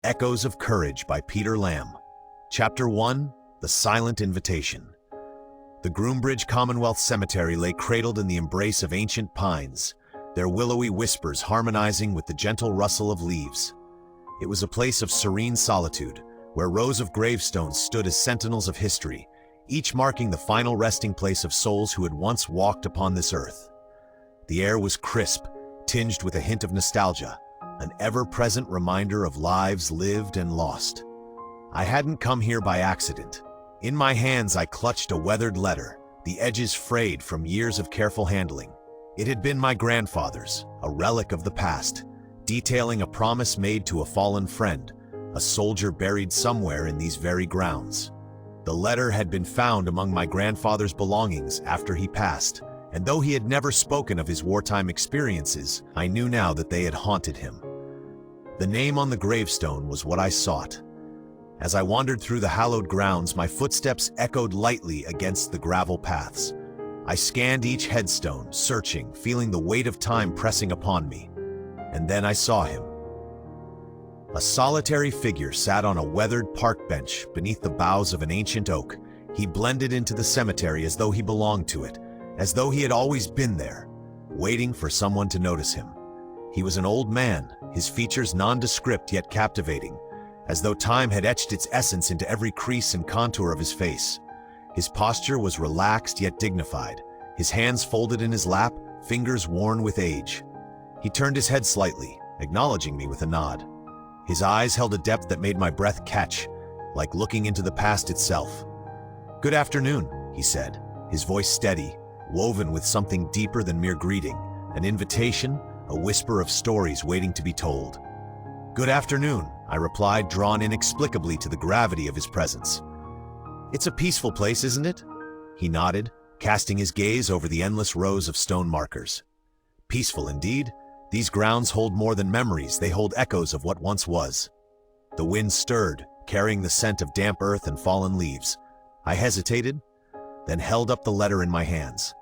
Echoes of Courage by Peter Lamb. Chapter 1, The Silent Invitation. The Groombridge Commonwealth Cemetery lay cradled in the embrace of ancient pines, their willowy whispers harmonizing with the gentle rustle of leaves. It was a place of serene solitude, where rows of gravestones stood as sentinels of history, each marking the final resting place of souls who had once walked upon this earth. The air was crisp, tinged with a hint of nostalgia, an ever-present reminder of lives lived and lost. I hadn't come here by accident. In my hands I clutched a weathered letter, the edges frayed from years of careful handling. It had been my grandfather's, a relic of the past, detailing a promise made to a fallen friend, a soldier buried somewhere in these very grounds. The letter had been found among my grandfather's belongings after he passed, and though he had never spoken of his wartime experiences, I knew now that they had haunted him. The name on the gravestone was what I sought. As I wandered through the hallowed grounds, my footsteps echoed lightly against the gravel paths. I scanned each headstone, searching, feeling the weight of time pressing upon me. And then I saw him. A solitary figure sat on a weathered park bench beneath the boughs of an ancient oak. He blended into the cemetery as though he belonged to it, as though he had always been there, waiting for someone to notice him. He was an old man, his features nondescript yet captivating, as though time had etched its essence into every crease and contour of his face. His posture was relaxed yet dignified, his hands folded in his lap, fingers worn with age. He turned his head slightly, acknowledging me with a nod. His eyes held a depth that made my breath catch, like looking into the past itself. "Good afternoon," he said, his voice steady, woven with something deeper than mere greeting, an invitation, a whisper of stories waiting to be told. "Good afternoon," I replied, drawn inexplicably to the gravity of his presence. "It's a peaceful place, isn't it?" He nodded, casting his gaze over the endless rows of stone markers. "Peaceful indeed. These grounds hold more than memories, they hold echoes of what once was." The wind stirred, carrying the scent of damp earth and fallen leaves. I hesitated, then held up the letter in my hands.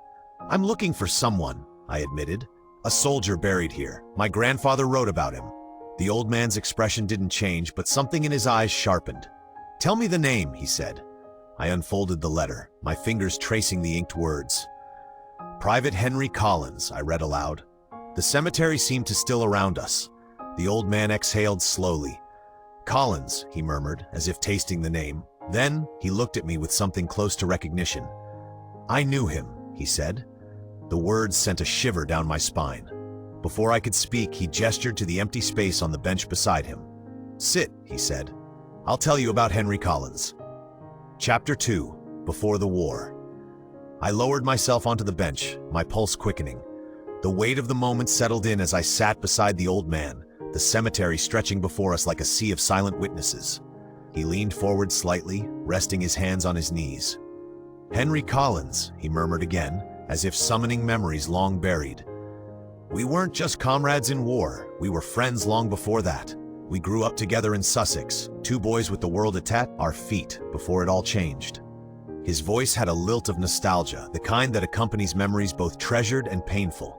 "I'm looking for someone," I admitted. "A soldier buried here. My grandfather wrote about him." The old man's expression didn't change, but something in his eyes sharpened. "Tell me the name," he said. I unfolded the letter, my fingers tracing the inked words. "Private Henry Collins," I read aloud. The cemetery seemed to still around us. The old man exhaled slowly. "Collins," he murmured, as if tasting the name. Then he looked at me with something close to recognition. "I knew him," he said. The words sent a shiver down my spine. Before I could speak, he gestured to the empty space on the bench beside him. "Sit," he said. "I'll tell you about Henry Collins." Chapter 2, Before the War. I lowered myself onto the bench, my pulse quickening. The weight of the moment settled in as I sat beside the old man, the cemetery stretching before us like a sea of silent witnesses. He leaned forward slightly, resting his hands on his knees. "Henry Collins," he murmured again, as if summoning memories long buried. "We weren't just comrades in war, we were friends long before that. We grew up together in Sussex, two boys with the world at our feet, before it all changed." His voice had a lilt of nostalgia, the kind that accompanies memories both treasured and painful.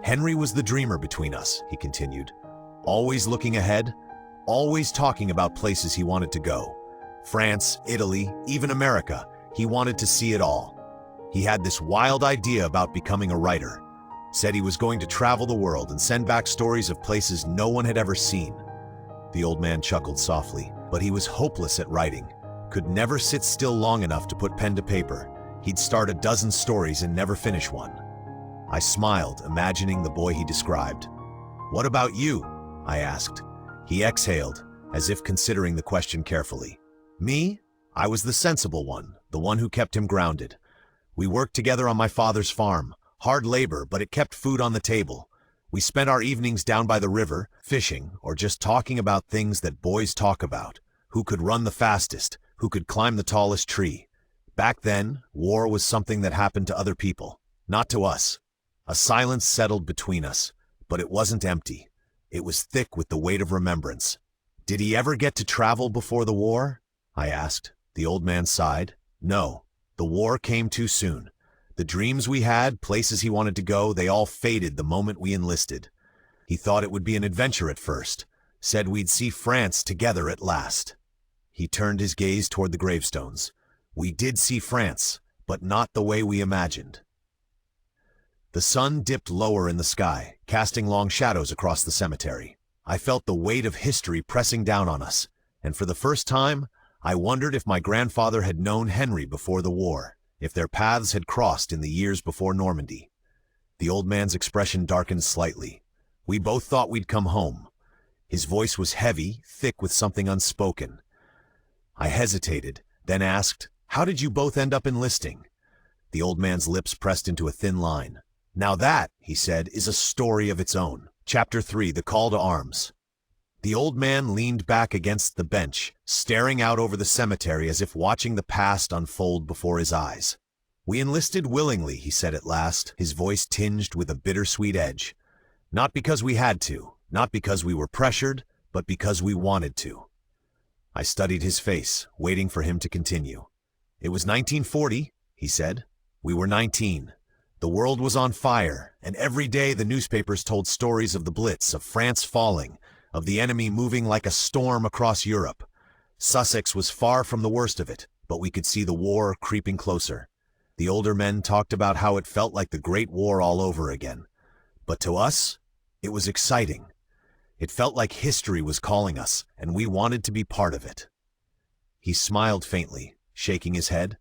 "Henry was the dreamer between us," he continued. "Always looking ahead, always talking about places he wanted to go. France, Italy, even America. He wanted to see it all. He had this wild idea about becoming a writer. Said he was going to travel the world and send back stories of places no one had ever seen." The old man chuckled softly, but he was hopeless at writing. Could never sit still long enough to put pen to paper. He'd start a dozen stories and never finish one. I smiled, imagining the boy he described. "What about you?" I asked. He exhaled, as if considering the question carefully. "Me? I was the sensible one, the one who kept him grounded. We worked together on my father's farm. Hard labor, but it kept food on the table. We spent our evenings down by the river, fishing, or just talking about things that boys talk about. Who could run the fastest? Who could climb the tallest tree? Back then, war was something that happened to other people, not to us." A silence settled between us, but it wasn't empty. It was thick with the weight of remembrance. "Did he ever get to travel before the war?" I asked. The old man sighed. "No, the war came too soon. The dreams we had, places he wanted to go, they all faded the moment we enlisted. He thought it would be an adventure at first, said we'd see France together at last. He turned his gaze toward the gravestones. We did see France, but not the way we imagined. The sun dipped lower in the sky, casting long shadows across the cemetery. I felt the weight of history pressing down on us, and for the first time, I wondered if my grandfather had known Henry before the war, if their paths had crossed in the years before Normandy. The old man's expression darkened slightly. We both thought we'd come home. His voice was heavy, thick with something unspoken. I hesitated, then asked, "How did you both end up enlisting?" The old man's lips pressed into a thin line. "Now that," he said, "is a story of its own." Chapter 3, The Call to Arms. The old man leaned back against the bench, staring out over the cemetery as if watching the past unfold before his eyes. "We enlisted willingly," he said at last, his voice tinged with a bittersweet edge. "Not because we had to, not because we were pressured, but because we wanted to." I studied his face, waiting for him to continue. "It was 1940, he said. "We were 19. The world was on fire, and every day the newspapers told stories of the Blitz, of France falling, of the enemy moving like a storm across Europe. Sussex was far from the worst of it, but we could see the war creeping closer. The older men talked about how it felt like the Great War all over again. But to us, it was exciting. It felt like history was calling us, and we wanted to be part of it." He smiled faintly, shaking his head.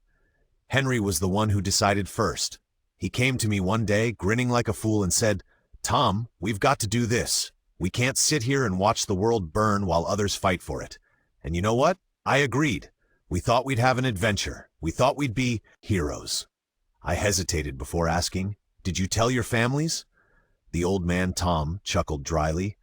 "Henry was the one who decided first. He came to me one day, grinning like a fool, and said, 'Tom, we've got to do this. We can't sit here and watch the world burn while others fight for it.' And you know what? I agreed. We thought we'd have an adventure. We thought we'd be heroes." I hesitated before asking, "Did you tell your families?" The old man, Tom, chuckled dryly.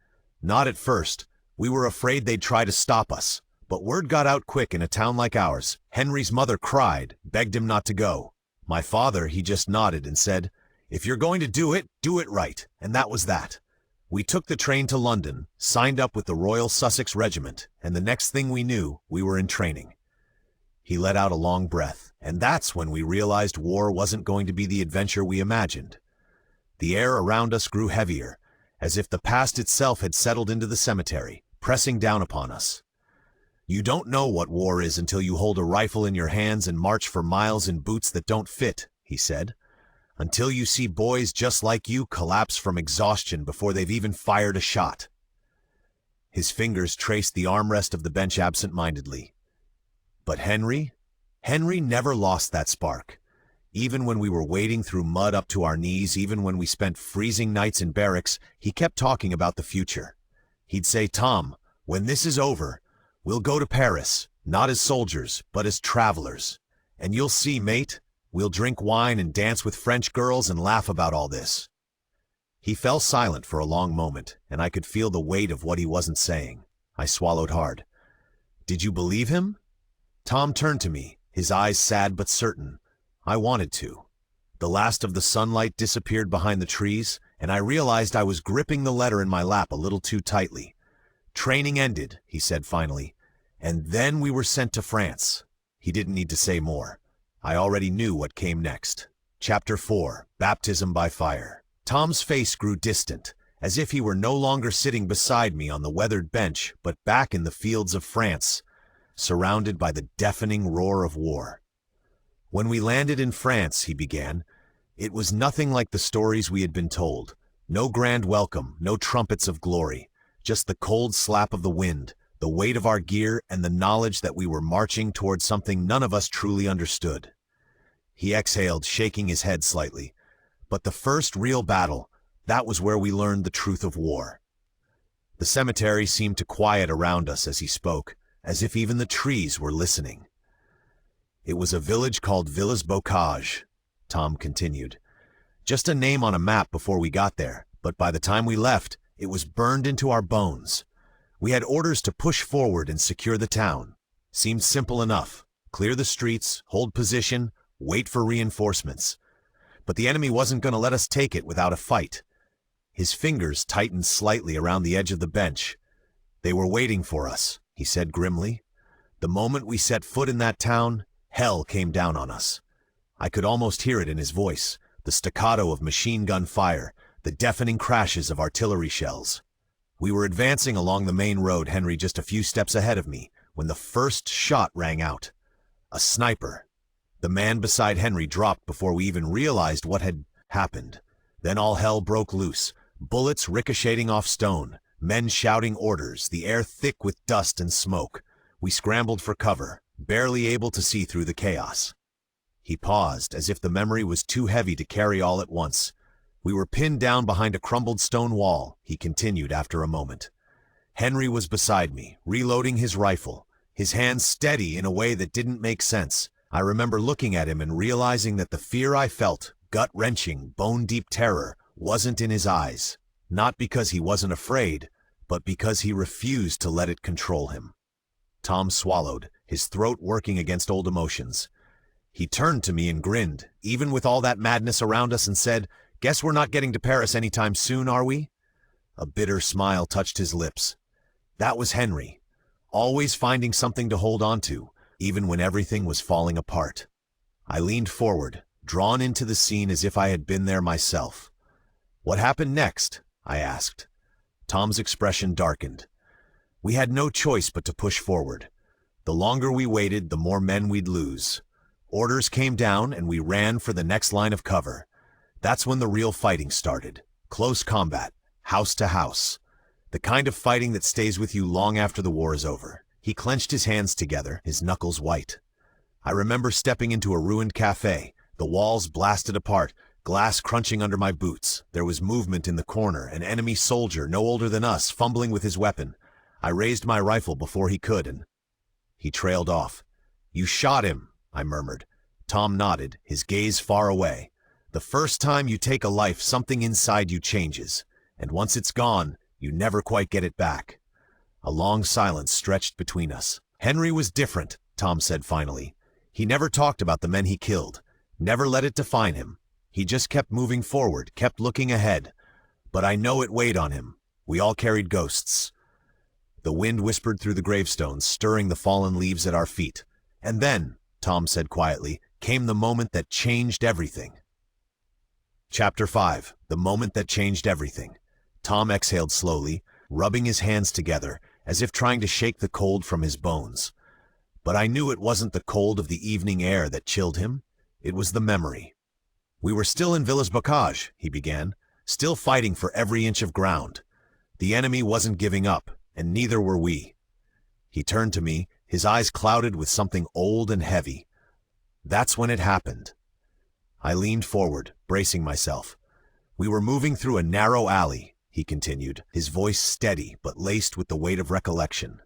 "Not at first. We were afraid they'd try to stop us. But word got out quick in a town like ours. Henry's mother cried, begged him not to go. My father, he just nodded and said, 'If you're going to do it right.' And that was that. We took the train to London, signed up with the Royal Sussex Regiment, and the next thing we knew, we were in training." He let out a long breath, and that's when we realized war wasn't going to be the adventure we imagined. The air around us grew heavier, as if the past itself had settled into the cemetery, pressing down upon us. "You don't know what war is until you hold a rifle in your hands and march for miles in boots that don't fit," he said. "Until you see boys just like you collapse from exhaustion before they've even fired a shot." His fingers traced the armrest of the bench absent-mindedly. But Henry never lost that spark. Even when we were wading through mud up to our knees, even when we spent freezing nights in barracks, he kept talking about the future. He'd say, "Tom, when this is over, we'll go to Paris, not as soldiers, but as travelers. And you'll see, mate, we'll drink wine and dance with French girls and laugh about all this." He fell silent for a long moment, and I could feel the weight of what he wasn't saying. I swallowed hard. "Did you believe him?" Tom turned to me, his eyes sad but certain. I wanted to. The last of the sunlight disappeared behind the trees, and I realized I was gripping the letter in my lap a little too tightly. "Training ended," he said finally, "and then we were sent to France." He didn't need to say more. I already knew what came next. Chapter 4, Baptism by Fire. Tom's face grew distant, as if he were no longer sitting beside me on the weathered bench, but back in the fields of France, surrounded by the deafening roar of war. "When we landed in France," he began, "it was nothing like the stories we had been told. No grand welcome, no trumpets of glory, just the cold slap of the wind, the weight of our gear, and the knowledge that we were marching towards something none of us truly understood." He exhaled, shaking his head slightly. "But the first real battle, that was where we learned the truth of war." The cemetery seemed to quiet around us as he spoke, as if even the trees were listening. "It was a village called Villers-Bocage," Tom continued. "Just a name on a map before we got there, but by the time we left, it was burned into our bones. We had orders to push forward and secure the town. Seemed simple enough. Clear the streets, hold position, wait for reinforcements. But the enemy wasn't going to let us take it without a fight." His fingers tightened slightly around the edge of the bench. "They were waiting for us," he said grimly. "The moment we set foot in that town, hell came down on us." I could almost hear it in his voice, the staccato of machine gun fire, the deafening crashes of artillery shells. We were advancing along the main road, Henry just a few steps ahead of me, when the first shot rang out. A sniper. The man beside Henry dropped before we even realized what had happened. Then all hell broke loose. Bullets ricocheting off stone, men shouting orders, the air thick with dust and smoke. We scrambled for cover, barely able to see through the chaos. He paused, as if the memory was too heavy to carry all at once. We were pinned down behind a crumbled stone wall, he continued after a moment. Henry was beside me, reloading his rifle, his hands steady in a way that didn't make sense. I remember looking at him and realizing that the fear I felt, gut-wrenching, bone-deep terror, wasn't in his eyes. Not because he wasn't afraid, but because he refused to let it control him. Tom swallowed, his throat working against old emotions. He turned to me and grinned, even with all that madness around us, and said, "Guess we're not getting to Paris anytime soon, are we?" A bitter smile touched his lips. That was Henry, always finding something to hold on to, even when everything was falling apart. I leaned forward, drawn into the scene as if I had been there myself. "What happened next?" I asked. Tom's expression darkened. We had no choice but to push forward. The longer we waited, the more men we'd lose. Orders came down and we ran for the next line of cover. That's when the real fighting started. Close combat, house to house. The kind of fighting that stays with you long after the war is over. He clenched his hands together, his knuckles white. I remember stepping into a ruined cafe, the walls blasted apart, glass crunching under my boots. There was movement in the corner, an enemy soldier, no older than us, fumbling with his weapon. I raised my rifle before he could, and he trailed off. "You shot him," I murmured. Tom nodded, his gaze far away. "The first time you take a life, something inside you changes, and once it's gone, you never quite get it back." A long silence stretched between us. "Henry was different," Tom said finally. "He never talked about the men he killed, never let it define him. He just kept moving forward, kept looking ahead. But I know it weighed on him. We all carried ghosts." The wind whispered through the gravestones, stirring the fallen leaves at our feet. "And then," Tom said quietly, "came the moment that changed everything." Chapter 5. The moment that changed everything. Tom exhaled slowly, rubbing his hands together, as if trying to shake the cold from his bones. But I knew it wasn't the cold of the evening air that chilled him. It was the memory. "We were still in Villers-Bocage," he began, "still fighting for every inch of ground. The enemy wasn't giving up, and neither were we." He turned to me, his eyes clouded with something old and heavy. "That's when it happened." I leaned forward, bracing myself. "We were moving through a narrow alley," he continued, his voice steady but laced with the weight of recollection.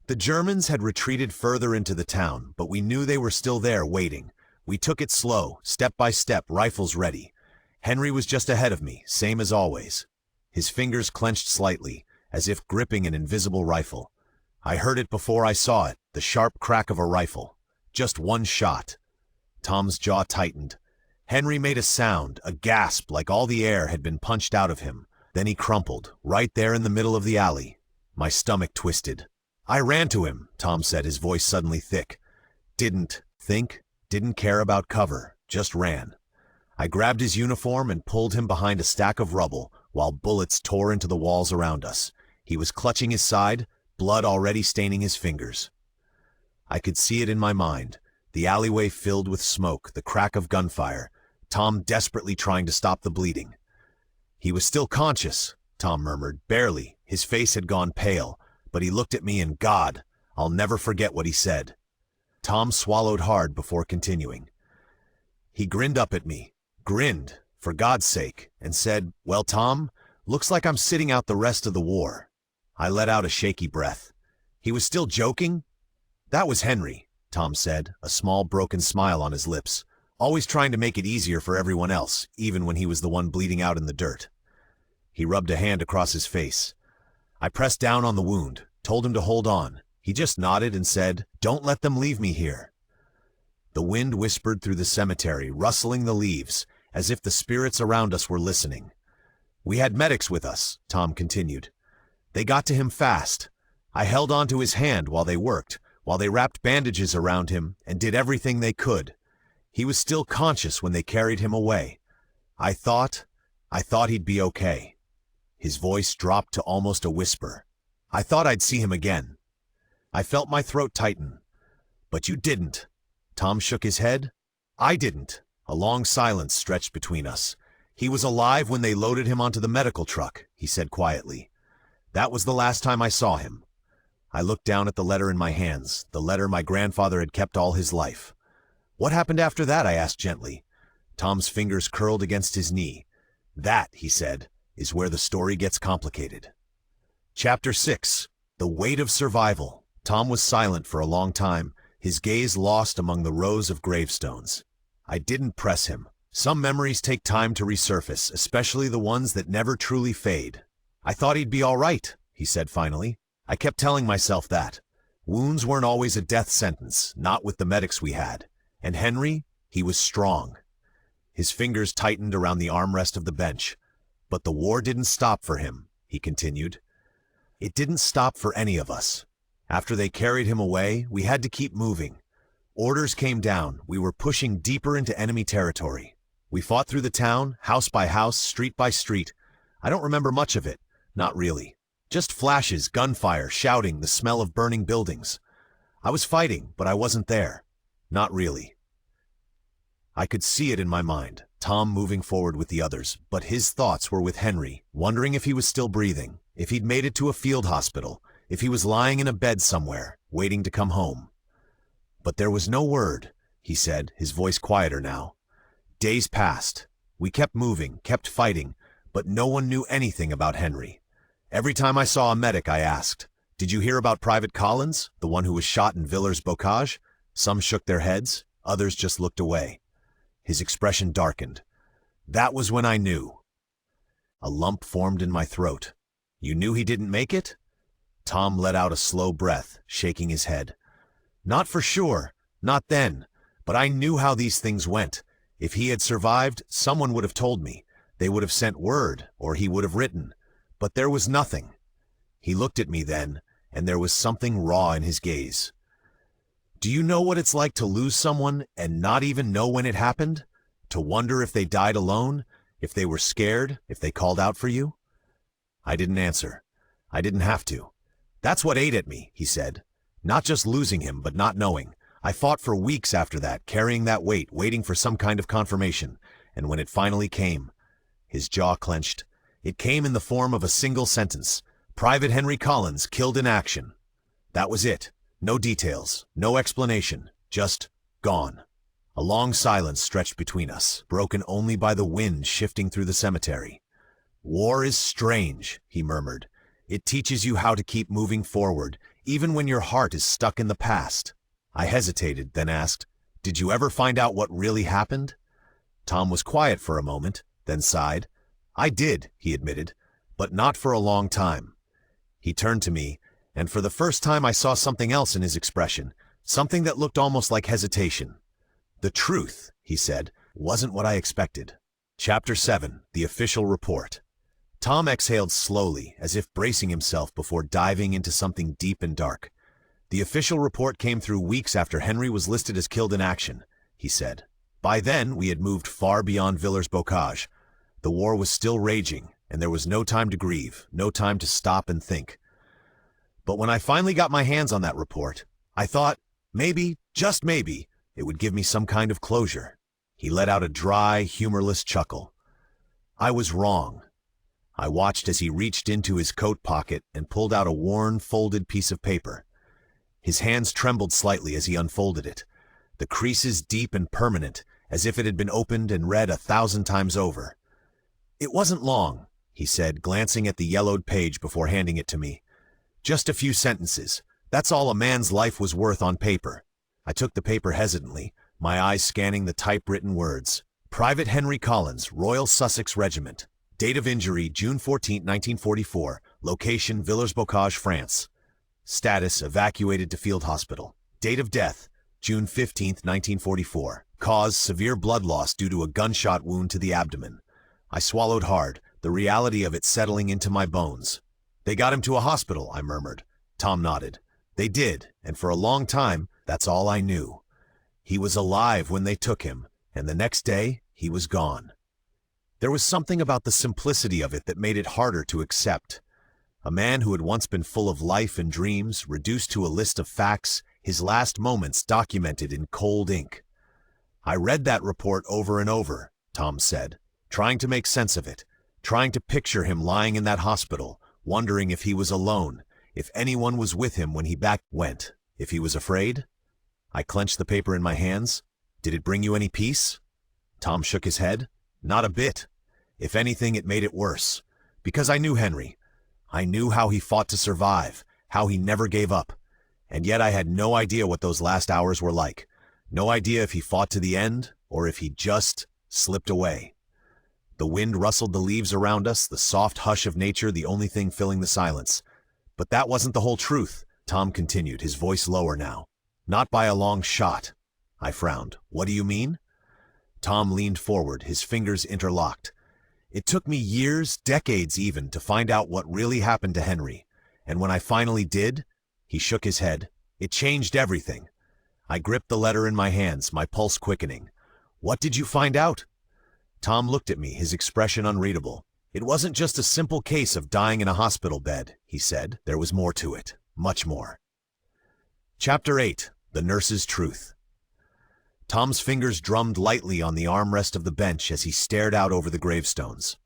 "The Germans had retreated further into the town, but we knew they were still there waiting. We took it slow, step by step, rifles ready. Henry was just ahead of me, same as always. His fingers clenched slightly, as if gripping an invisible rifle. I heard it before I saw it, the sharp crack of a rifle. Just one shot." Tom's jaw tightened. Henry made a sound, a gasp, like all the air had been punched out of him. Then he crumpled, right there in the middle of the alley. My stomach twisted. "I ran to him," Tom said, his voice suddenly thick. "Didn't think, didn't care about cover, just ran. I grabbed his uniform and pulled him behind a stack of rubble while bullets tore into the walls around us. He was clutching his side, blood already staining his fingers. I could see it in my mind, the alleyway filled with smoke, the crack of gunfire, Tom desperately trying to stop the bleeding. "He was still conscious," Tom murmured, "barely. His face had gone pale, but he looked at me and God, I'll never forget what he said." Tom swallowed hard before continuing. He grinned up at me, grinned, for God's sake, and said, "Well, Tom, looks like I'm sitting out the rest of the war." I let out a shaky breath. He was still joking? "That was Henry," Tom said, a small broken smile on his lips, always trying to make it easier for everyone else, even when he was the one bleeding out in the dirt. He rubbed a hand across his face. I pressed down on the wound, told him to hold on. He just nodded and said, "Don't let them leave me here." The wind whispered through the cemetery, rustling the leaves, as if the spirits around us were listening. "We had medics with us," Tom continued. "They got to him fast. I held onto his hand while they worked, while they wrapped bandages around him and did everything they could. He was still conscious when they carried him away. I thought he'd be okay." His voice dropped to almost a whisper. "I thought I'd see him again." I felt my throat tighten. "But you didn't." Tom shook his head. "I didn't." A long silence stretched between us. "He was alive when they loaded him onto the medical truck," he said quietly. "That was the last time I saw him." I looked down at the letter in my hands, the letter my grandfather had kept all his life. "What happened after that?" I asked gently. Tom's fingers curled against his knee. "That," he said, "is where the story gets complicated." Chapter 6. The Weight of Survival. Tom was silent for a long time, his gaze lost among the rows of gravestones. I didn't press him. Some memories take time to resurface, especially the ones that never truly fade. "I thought he'd be all right," he said finally. I kept telling myself that. Wounds weren't always a death sentence, not with the medics we had. And Henry, he was strong. His fingers tightened around the armrest of the bench. "But the war didn't stop for him," he continued. "It didn't stop for any of us. After they carried him away, we had to keep moving. Orders came down. We were pushing deeper into enemy territory. We fought through the town, house by house, street by street. I don't remember much of it. Not really. Just flashes, gunfire, shouting, the smell of burning buildings. I was fighting, but I wasn't there. Not really." I could see it in my mind, Tom moving forward with the others, but his thoughts were with Henry, wondering if he was still breathing, if he'd made it to a field hospital, if he was lying in a bed somewhere, waiting to come home. "But there was no word," he said, his voice quieter now. "Days passed. We kept moving, kept fighting, but no one knew anything about Henry. Every time I saw a medic, I asked, 'Did you hear about Private Collins, the one who was shot in Villers-Bocage?' Some shook their heads, others just looked away." His expression darkened. "That was when I knew." A lump formed in my throat. "You knew he didn't make it?" Tom let out a slow breath, shaking his head. "Not for sure, not then, but I knew how these things went. If he had survived, someone would have told me. They would have sent word, or he would have written. But there was nothing." He looked at me then, and there was something raw in his gaze. "Do you know what it's like to lose someone and not even know when it happened? To wonder if they died alone, if they were scared, if they called out for you?" I didn't answer. I didn't have to. "That's what ate at me," he said. "Not just losing him, but not knowing. I fought for weeks after that, carrying that weight, waiting for some kind of confirmation. And when it finally came," his jaw clenched, "it came in the form of a single sentence. 'Private Henry Collins killed in action.' That was it. No details, no explanation, just gone." A long silence stretched between us, broken only by the wind shifting through the cemetery. "War is strange," he murmured. "It teaches you how to keep moving forward, even when your heart is stuck in the past." I hesitated, then asked, "Did you ever find out what really happened?" Tom was quiet for a moment, then sighed. "I did," he admitted, "but not for a long time." He turned to me, and for the first time I saw something else in his expression, something that looked almost like hesitation. "The truth," he said, "wasn't what I expected." Chapter 7. The Official Report. Tom exhaled slowly, as if bracing himself before diving into something deep and dark. "The official report came through weeks after Henry was listed as killed in action," he said. "By then, we had moved far beyond Villers-Bocage. The war was still raging, and there was no time to grieve, no time to stop and think. But when I finally got my hands on that report, I thought, maybe, just maybe, it would give me some kind of closure." He let out a dry, humorless chuckle. "I was wrong." I watched as he reached into his coat pocket and pulled out a worn, folded piece of paper. His hands trembled slightly as he unfolded it, the creases deep and permanent, as if it had been opened and read 1,000 times over. "It wasn't long," he said, glancing at the yellowed page before handing it to me. "Just a few sentences. That's all a man's life was worth on paper." I took the paper hesitantly, my eyes scanning the typewritten words. "Private Henry Collins, Royal Sussex Regiment. Date of injury, June 14, 1944. Location, Villers-Bocage, France. Status, evacuated to field hospital. Date of death, June 15, 1944. Cause, severe blood loss due to a gunshot wound to the abdomen." I swallowed hard, the reality of it settling into my bones. "They got him to a hospital," I murmured. Tom nodded. "They did, and for a long time, that's all I knew. He was alive when they took him, and the next day, he was gone." There was something about the simplicity of it that made it harder to accept. A man who had once been full of life and dreams, reduced to a list of facts, his last moments documented in cold ink. "I read that report over and over," Tom said, trying to make sense of it, trying to picture him lying in that hospital, wondering if he was alone, if anyone was with him when he went, if he was afraid. I clenched the paper in my hands. "Did it bring you any peace?" Tom shook his head. "Not a bit. If anything, it made it worse. Because I knew Henry. I knew how he fought to survive, how he never gave up. And yet I had no idea what those last hours were like. No idea if he fought to the end, or if he just slipped away." The wind rustled the leaves around us, the soft hush of nature the only thing filling the silence. "But that wasn't the whole truth," Tom continued, his voice lower now. "Not by a long shot." I frowned. "What do you mean?" Tom leaned forward, his fingers interlocked. "It took me years, decades even, to find out what really happened to Henry. And when I finally did," he shook his head, "it changed everything." I gripped the letter in my hands, my pulse quickening. "What did you find out?" Tom looked at me, his expression unreadable. "It wasn't just a simple case of dying in a hospital bed," he said. "There was more to it, much more." Chapter 8. The Nurse's Truth. Tom's fingers drummed lightly on the armrest of the bench as he stared out over the gravestones.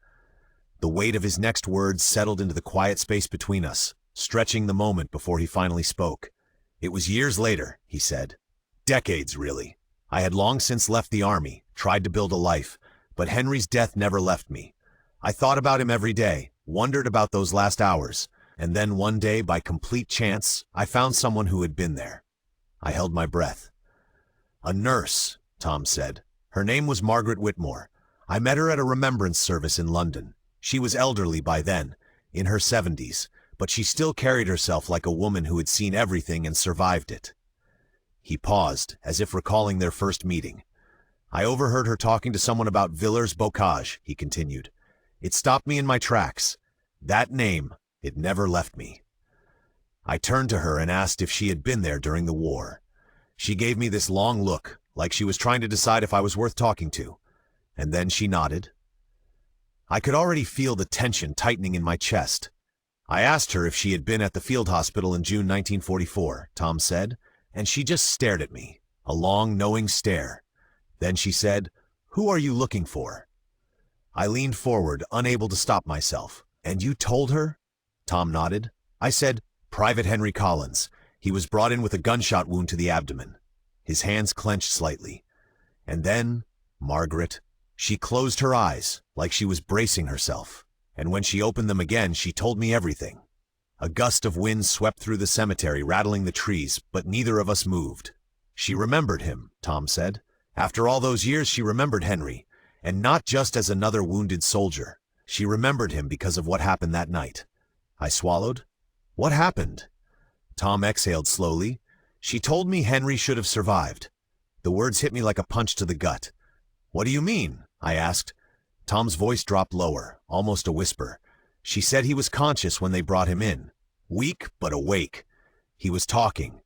The weight of his next words settled into the quiet space between us, stretching the moment before he finally spoke. "It was years later," he said. "Decades, really. I had long since left the army, tried to build a life, but Henry's death never left me. I thought about him every day, wondered about those last hours, and then one day, by complete chance, I found someone who had been there." I held my breath. "A nurse," Tom said. "Her name was Margaret Whitmore. I met her at a remembrance service in London. She was elderly by then, in her 70s, but she still carried herself like a woman who had seen everything and survived it." He paused, as if recalling their first meeting. "I overheard her talking to someone about Villers-Bocage," he continued. "It stopped me in my tracks. That name, it never left me." I turned to her and asked if she had been there during the war. She gave me this long look, like she was trying to decide if I was worth talking to. And then she nodded. I could already feel the tension tightening in my chest. "I asked her if she had been at the field hospital in June 1944, Tom said, and she just stared at me, a long, knowing stare. Then she said, 'Who are you looking for?' I leaned forward, unable to stop myself. 'And you told her?' Tom nodded. I said, 'Private Henry Collins. He was brought in with a gunshot wound to the abdomen.' His hands clenched slightly. And then, Margaret, she closed her eyes, like she was bracing herself. And when she opened them again, she told me everything. A gust of wind swept through the cemetery, rattling the trees, but neither of us moved. She remembered him, Tom said. After all those years, she remembered Henry, and not just as another wounded soldier. She remembered him because of what happened that night." I swallowed. "What happened?" Tom exhaled slowly. "She told me Henry should have survived." The words hit me like a punch to the gut. "What do you mean?" I asked. Tom's voice dropped lower, almost a whisper. "She said he was conscious when they brought him in. Weak, but awake. He was talking.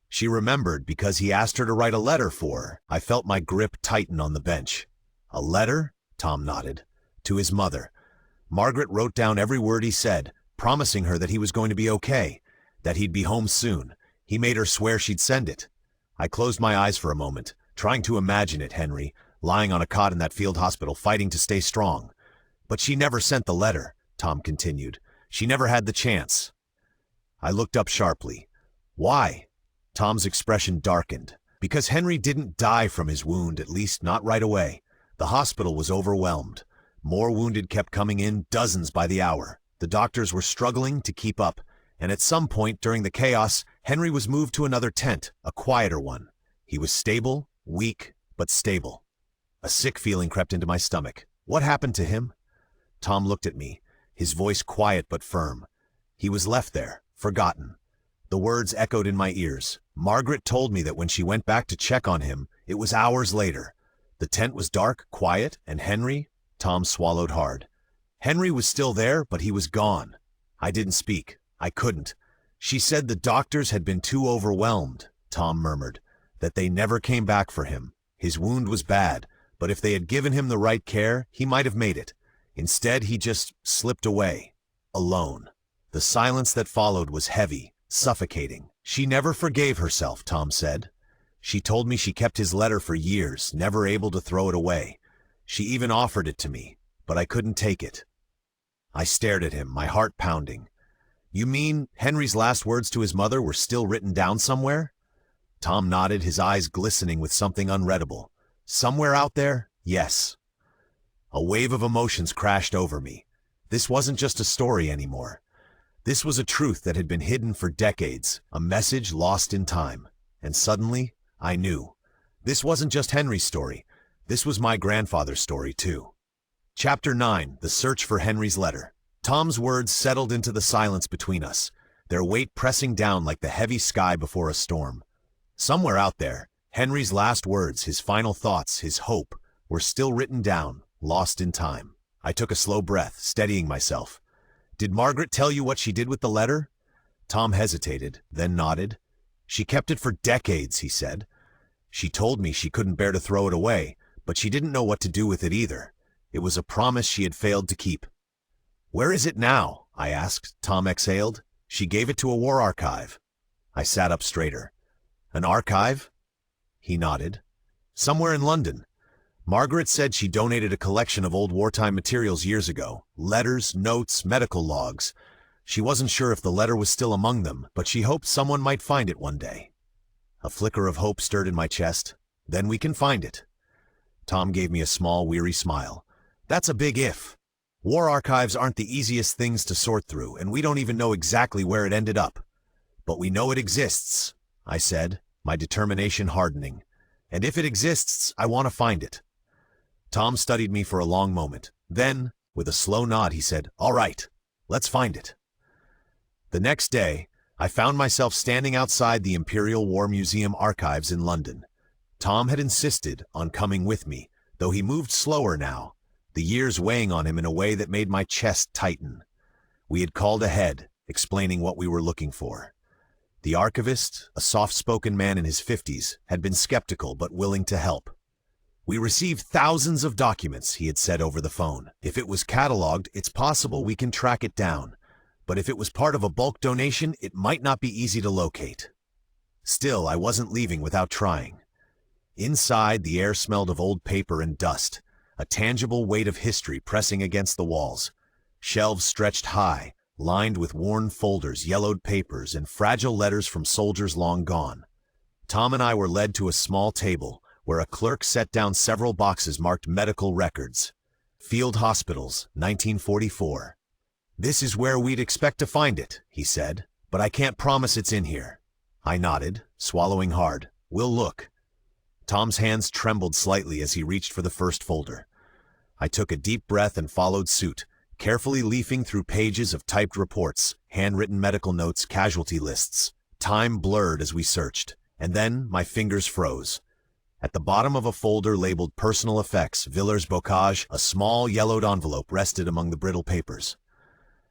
She remembered because he asked her to write a letter for her." I felt my grip tighten on the bench. "A letter?" Tom nodded. "To his mother. Margaret wrote down every word he said, promising her that he was going to be okay, that he'd be home soon. He made her swear she'd send it." I closed my eyes for a moment, trying to imagine it, Henry, lying on a cot in that field hospital, fighting to stay strong. "But she never sent the letter," Tom continued. "She never had the chance." I looked up sharply. "Why?" Tom's expression darkened. "Because Henry didn't die from his wound, at least not right away. The hospital was overwhelmed. More wounded kept coming in, dozens by the hour. The doctors were struggling to keep up, and at some point during the chaos, Henry was moved to another tent, a quieter one. He was stable, weak, but stable." A sick feeling crept into my stomach. "What happened to him?" Tom looked at me, his voice quiet but firm. "He was left there, forgotten." The words echoed in my ears. Margaret told me that when she went back to check on him, it was hours later. The tent was dark, quiet, and Henry... Tom swallowed hard. "Henry was still there, but he was gone." I didn't speak. I couldn't. "She said the doctors had been too overwhelmed," Tom murmured, "that they never came back for him. His wound was bad, But if they had given him the right care, he might have made it. Instead, he just slipped away, alone. The silence that followed was heavy, suffocating. "She never forgave herself," Tom said. "She told me she kept his letter for years, never able to throw it away. She even offered it to me, but I couldn't take it." I stared at him, my heart pounding. "You mean Henry's last words to his mother were still written down somewhere?" Tom nodded, his eyes glistening with something unreadable. "Somewhere out there? Yes." A wave of emotions crashed over me. This wasn't just a story anymore. This was a truth that had been hidden for decades, a message lost in time. And suddenly, I knew. This wasn't just Henry's story. This was my grandfather's story, too. Chapter 9, The Search for Henry's Letter. Tom's words settled into the silence between us, their weight pressing down like the heavy sky before a storm. Somewhere out there, Henry's last words, his final thoughts, his hope, were still written down, lost in time. I took a slow breath, steadying myself. "Did Margaret tell you what she did with the letter?" Tom hesitated, then nodded. "She kept it for decades," he said. "She told me she couldn't bear to throw it away, but she didn't know what to do with it either. It was a promise she had failed to keep." "Where is it now?" I asked. Tom exhaled. "She gave it to a war archive." I sat up straighter. "An archive?" He nodded. "Somewhere in London. Margaret said she donated a collection of old wartime materials years ago. Letters, notes, medical logs. She wasn't sure if the letter was still among them, but she hoped someone might find it one day." A flicker of hope stirred in my chest. "Then we can find it." Tom gave me a small, weary smile. "That's a big if. War archives aren't the easiest things to sort through, and we don't even know exactly where it ended up. But we know it exists," I said, my determination hardening. "And if it exists, I want to find it." Tom studied me for a long moment. Then, with a slow nod, he said, "All right, let's find it." The next day, I found myself standing outside the Imperial War Museum archives in London. Tom had insisted on coming with me, though he moved slower now, the years weighing on him in a way that made my chest tighten. We had called ahead, explaining what we were looking for. The archivist, a soft-spoken man in his 50s, had been skeptical but willing to help. "We received thousands of documents," he had said over the phone. "If it was cataloged, it's possible we can track it down. But if it was part of a bulk donation, it might not be easy to locate." Still, I wasn't leaving without trying. Inside, the air smelled of old paper and dust, a tangible weight of history pressing against the walls. Shelves stretched high, lined with worn folders, yellowed papers, and fragile letters from soldiers long gone. Tom and I were led to a small table, where a clerk set down several boxes marked medical records. "Field Hospitals, 1944. "This is where we'd expect to find it," he said, "but I can't promise it's in here." I nodded, swallowing hard. "We'll look." Tom's hands trembled slightly as he reached for the first folder. I took a deep breath and followed suit, carefully leafing through pages of typed reports, handwritten medical notes, casualty lists. Time blurred as we searched, and then my fingers froze. At the bottom of a folder labeled Personal Effects, Villers-Bocage, a small yellowed envelope rested among the brittle papers.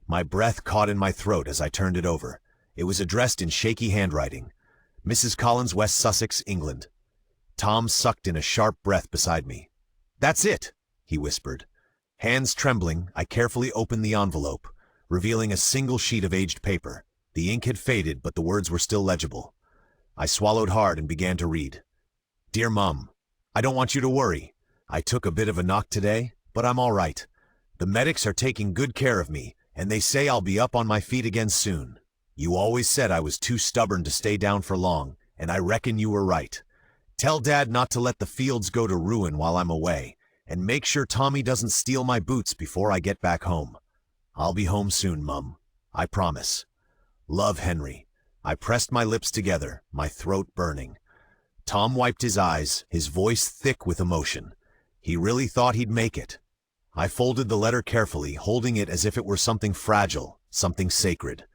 My breath caught in my throat as I turned it over. It was addressed in shaky handwriting. "Mrs. Collins, West Sussex, England." Tom sucked in a sharp breath beside me. "That's it," he whispered. Hands trembling, I carefully opened the envelope, revealing a single sheet of aged paper. The ink had faded, but the words were still legible. I swallowed hard and began to read. "Dear Mum, I don't want you to worry. I took a bit of a knock today, but I'm all right. The medics are taking good care of me, and they say I'll be up on my feet again soon. You always said I was too stubborn to stay down for long, and I reckon you were right. Tell Dad not to let the fields go to ruin while I'm away, and make sure Tommy doesn't steal my boots before I get back home. I'll be home soon, Mum. I promise. Love, Henry." I pressed my lips together, my throat burning. Tom wiped his eyes, his voice thick with emotion. He really thought he'd make it. I folded the letter carefully, holding it as if it were something fragile, something sacred.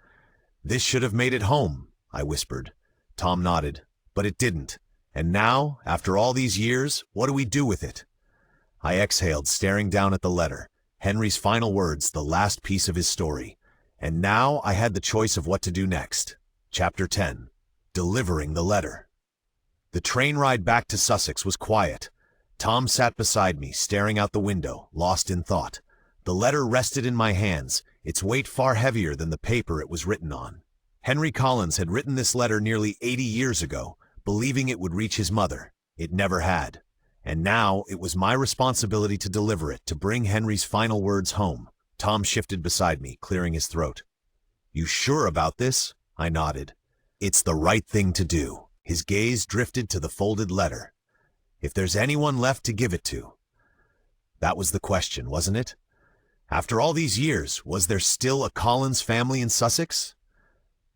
"This should have made it home," I whispered. Tom nodded. "But it didn't. And now, after all these years, what do we do with it?" I exhaled, staring down at the letter. Henry's final words, the last piece of his story. And now I had the choice of what to do next. Chapter 10. Delivering the letter. The train ride back to Sussex was quiet. Tom sat beside me, staring out the window, lost in thought. The letter rested in my hands, its weight far heavier than the paper it was written on. Henry Collins had written this letter nearly 80 years ago, believing it would reach his mother. It never had. And now it was my responsibility to deliver it, to bring Henry's final words home. Tom shifted beside me, clearing his throat. "You sure about this?" I nodded. "It's the right thing to do." His gaze drifted to the folded letter. "If there's anyone left to give it to." That was the question, wasn't it? After all these years, was there still a Collins family in Sussex?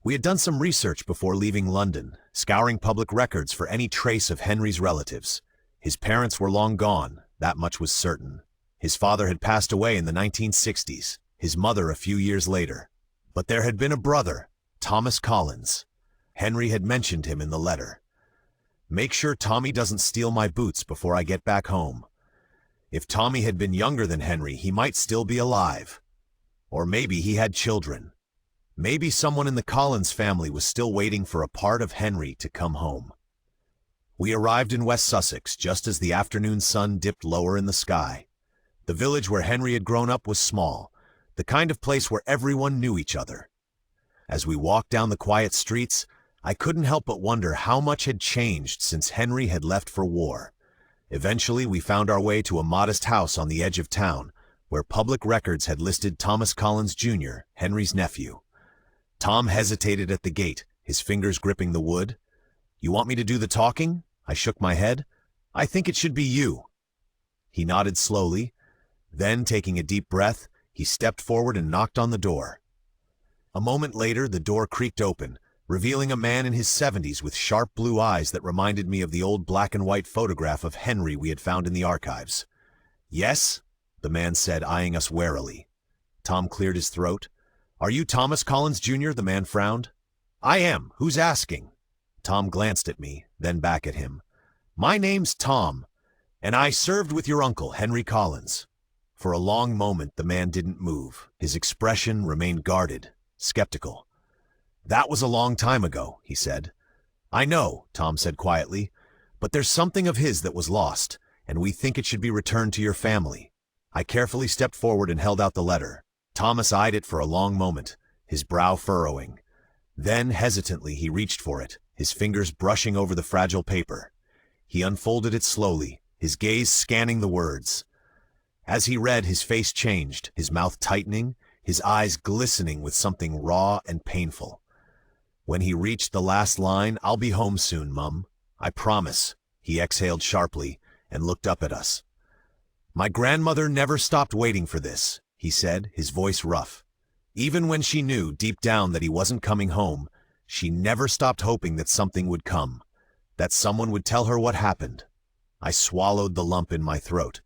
We had done some research before leaving London, scouring public records for any trace of Henry's relatives. His parents were long gone, that much was certain. His father had passed away in the 1960s, his mother a few years later. But there had been a brother, Thomas Collins. Henry had mentioned him in the letter. "Make sure Tommy doesn't steal my boots before I get back home." If Tommy had been younger than Henry, he might still be alive. Or maybe he had children. Maybe someone in the Collins family was still waiting for a part of Henry to come home. We arrived in West Sussex just as the afternoon sun dipped lower in the sky. The village where Henry had grown up was small, the kind of place where everyone knew each other. As we walked down the quiet streets, I couldn't help but wonder how much had changed since Henry had left for war. Eventually, we found our way to a modest house on the edge of town, where public records had listed Thomas Collins Jr., Henry's nephew. Tom hesitated at the gate, his fingers gripping the wood. "You want me to do the talking?" I shook my head. "I think it should be you." He nodded slowly. Then, taking a deep breath, he stepped forward and knocked on the door. A moment later, the door creaked open, revealing a man in his 70s with sharp blue eyes that reminded me of the old black-and-white photograph of Henry we had found in the archives. "Yes?" the man said, eyeing us warily. Tom cleared his throat. "Are you Thomas Collins Jr.?" the man frowned. "I am. Who's asking?" Tom glanced at me, then back at him. "My name's Tom, and I served with your uncle, Henry Collins." For a long moment, the man didn't move. His expression remained guarded, skeptical. "That was a long time ago," he said. "I know," Tom said quietly, "but there's something of his that was lost, and we think it should be returned to your family." I carefully stepped forward and held out the letter. Thomas eyed it for a long moment, his brow furrowing. Then, hesitantly, he reached for it, his fingers brushing over the fragile paper. He unfolded it slowly, his gaze scanning the words. As he read, his face changed, his mouth tightening, his eyes glistening with something raw and painful. When he reached the last line, "I'll be home soon, Mum. I promise," he exhaled sharply and looked up at us. "My grandmother never stopped waiting for this," he said, his voice rough. "Even when she knew deep down that he wasn't coming home, she never stopped hoping that something would come, that someone would tell her what happened." I swallowed the lump in my throat.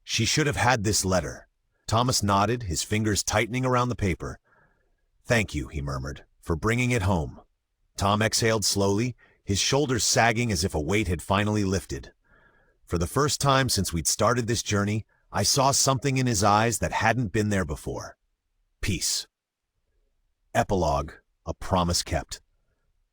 "She should have had this letter." Thomas nodded, his fingers tightening around the paper. "Thank you," he murmured, "for bringing it home." Tom exhaled slowly, his shoulders sagging as if a weight had finally lifted. For the first time since we'd started this journey, I saw something in his eyes that hadn't been there before. Peace. Epilogue, a promise kept.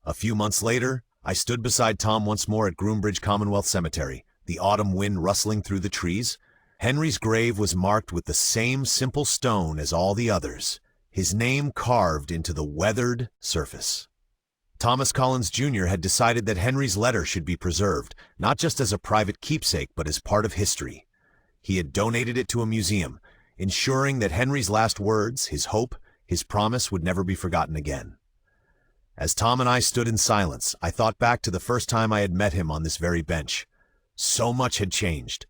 A few months later, I stood beside Tom once more at Groombridge Commonwealth Cemetery, the autumn wind rustling through the trees. Henry's grave was marked with the same simple stone as all the others, his name carved into the weathered surface. Thomas Collins Jr. had decided that Henry's letter should be preserved, not just as a private keepsake, but as part of history. He had donated it to a museum, ensuring that Henry's last words, his hope, his promise would never be forgotten again. As Tom and I stood in silence, I thought back to the first time I had met him on this very bench. So much had changed.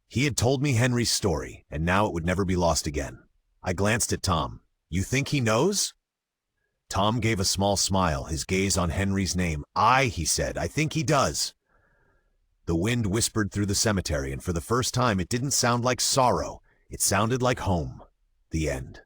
He had told me Henry's story, and now it would never be lost again. I glanced at Tom. "You think he knows?" Tom gave a small smile, his gaze on Henry's name. He said, "I think he does." The wind whispered through the cemetery, and for the first time it didn't sound like sorrow. It sounded like home. The end.